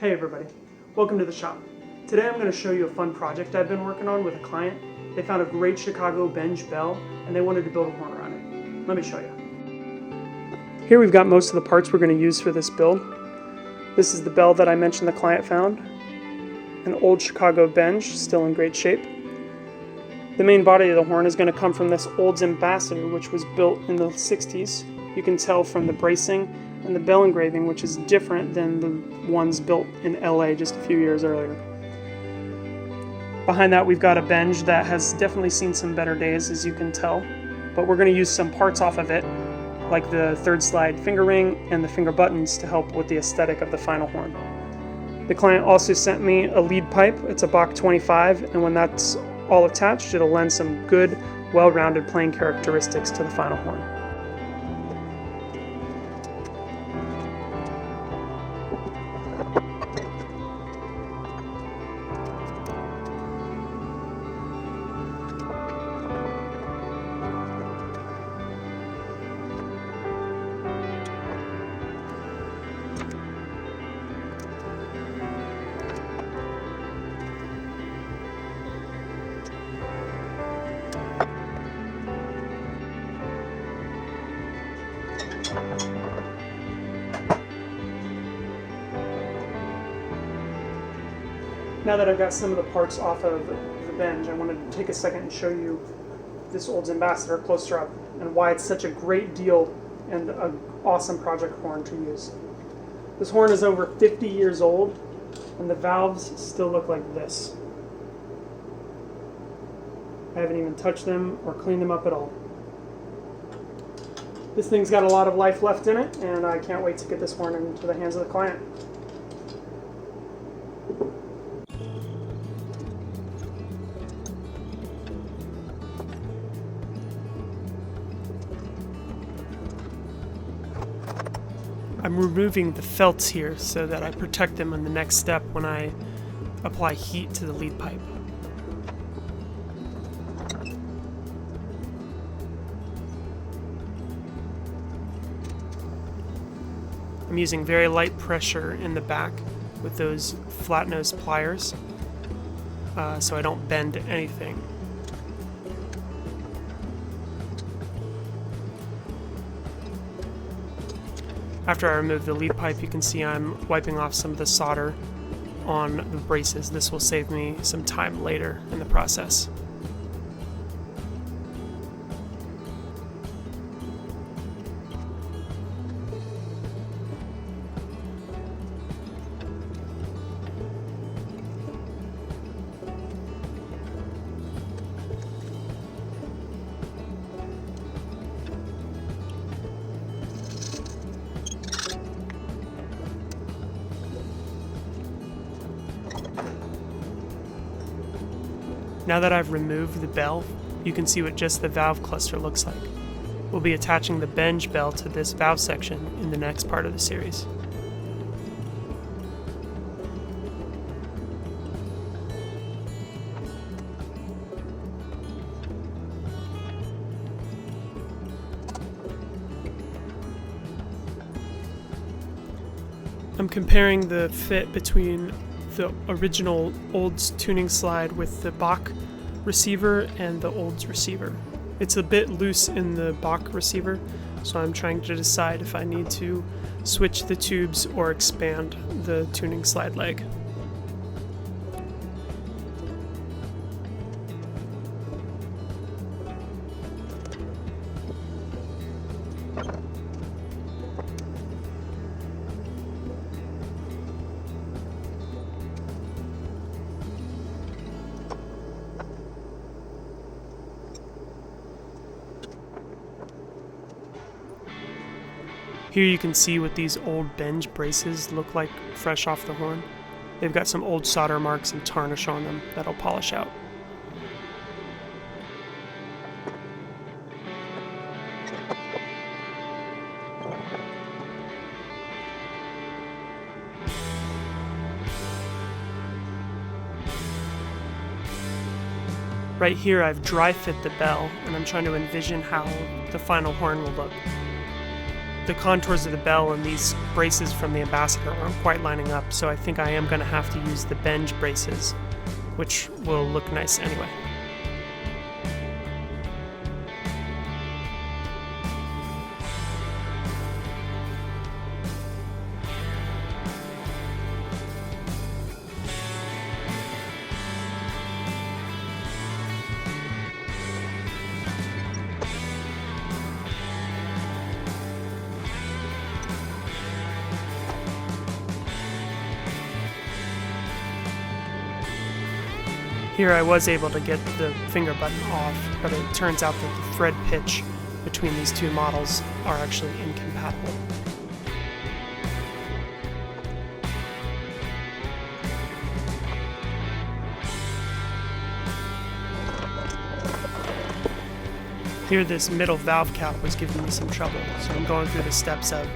Hey everybody, welcome to the shop. Today I'm going to show you a fun project I've been working on with a client. They found a great Chicago Benge bell and they wanted to build a horn around it. Let me show you. Here we've got most of the parts we're going to use for this build. This is the bell that I mentioned the client found. An old Chicago Benge, still in great shape. The main body of the horn is going to come from this Olds Ambassador, which was built in the 60s. You can tell from the bracing and the bell engraving, which is different than the ones built in LA just a few years earlier. Behind that we've got a Benge that has definitely seen some better days, as you can tell, but we're going to use some parts off of it, like the third slide finger ring and the finger buttons, to help with the aesthetic of the final horn. The client also sent me a lead pipe. It's a Bach 25, and when that's all attached, it'll lend some good, well-rounded playing characteristics to the final horn. Now that I've got some of the parts off of the Benge, I wanted to take a second and show you this Olds Ambassador closer up and why it's such a great deal and an awesome project horn to use. This horn is over 50 years old and the valves still look like this. I haven't even touched them or cleaned them up at all. This thing's got a lot of life left in it, and I can't wait to get this horn into the hands of the client. I'm removing the felts here so that I protect them in the next step when I apply heat to the lead pipe. I'm using very light pressure in the back with those flat nose pliers so I don't bend anything. After I remove the lead pipe, you can see I'm wiping off some of the solder on the braces. This will save me some time later in the process. Now that I've removed the bell, you can see what just the valve cluster looks like. We'll be attaching the Benge bell to this valve section in the next part of the series. I'm comparing the fit between the original Olds tuning slide with the Bach receiver and the Olds receiver. It's a bit loose in the Bach receiver, so I'm trying to decide if I need to switch the tubes or expand the tuning slide leg. Here you can see what these old Benge braces look like fresh off the horn. They've got some old solder marks and tarnish on them that'll polish out. Right here I've dry fit the bell, and I'm trying to envision how the final horn will look. the contours of the bell and these braces from the Ambassador aren't quite lining up, so I think I am going to have to use the Benge braces, which will look nice anyway. Here I was able to get the finger button off, but it turns out that the thread pitch between these two models are actually incompatible. Here this middle valve cap was giving me some trouble, so I'm going through the steps of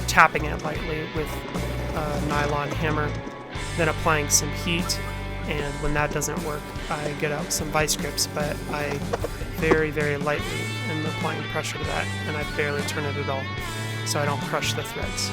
tapping it lightly with a nylon hammer, then applying some heat. And when that doesn't work, I get out some vice grips, but I very, very lightly am applying pressure to that, and I barely turn it at all, so I don't crush the threads.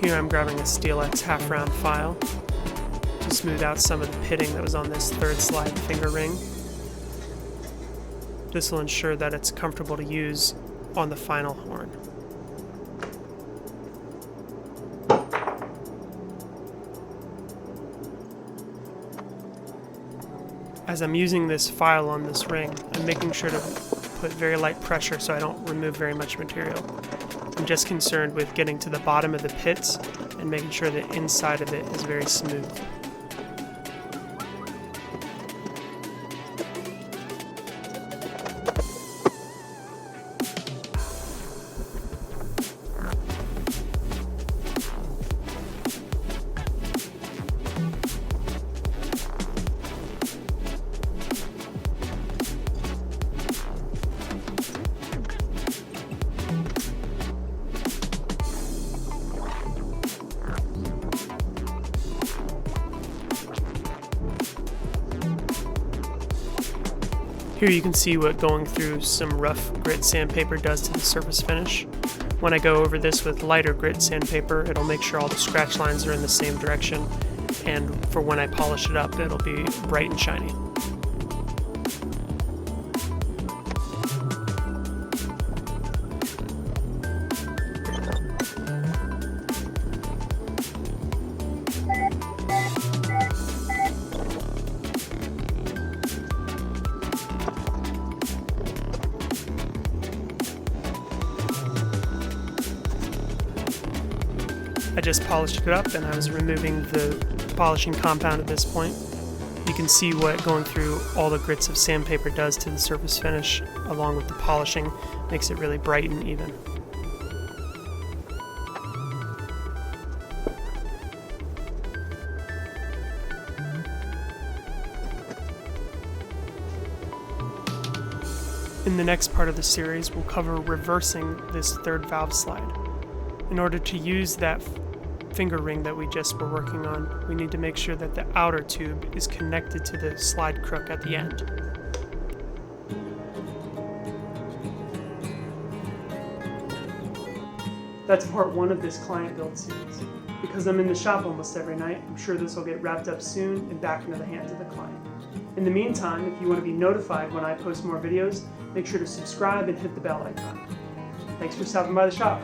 Here I'm grabbing a SteelX half-round file to smooth out some of the pitting that was on this third slide finger ring. This will ensure that it's comfortable to use on the final horn. As I'm using this file on this ring, I'm making sure to put very light pressure so I don't remove very much material. I'm just concerned with getting to the bottom of the pits and making sure the inside of it is very smooth. Here you can see what going through some rough grit sandpaper does to the surface finish. When I go over this with lighter grit sandpaper, it'll make sure all the scratch lines are in the same direction, and for when I polish it up, it'll be bright and shiny. I just polished it up and I was removing the polishing compound at this point. You can see what going through all the grits of sandpaper does to the surface finish, along with the polishing, makes it really bright and even. In the next part of the series, we'll cover reversing this third valve slide. In order to use that finger ring that we just were working on, we need to make sure that the outer tube is connected to the slide crook at the end. That's part one of this client build series. Because I'm in the shop almost every night, I'm sure this will get wrapped up soon and back into the hands of the client. In the meantime, if you want to be notified when I post more videos, make sure to subscribe and hit the bell icon. Thanks for stopping by the shop.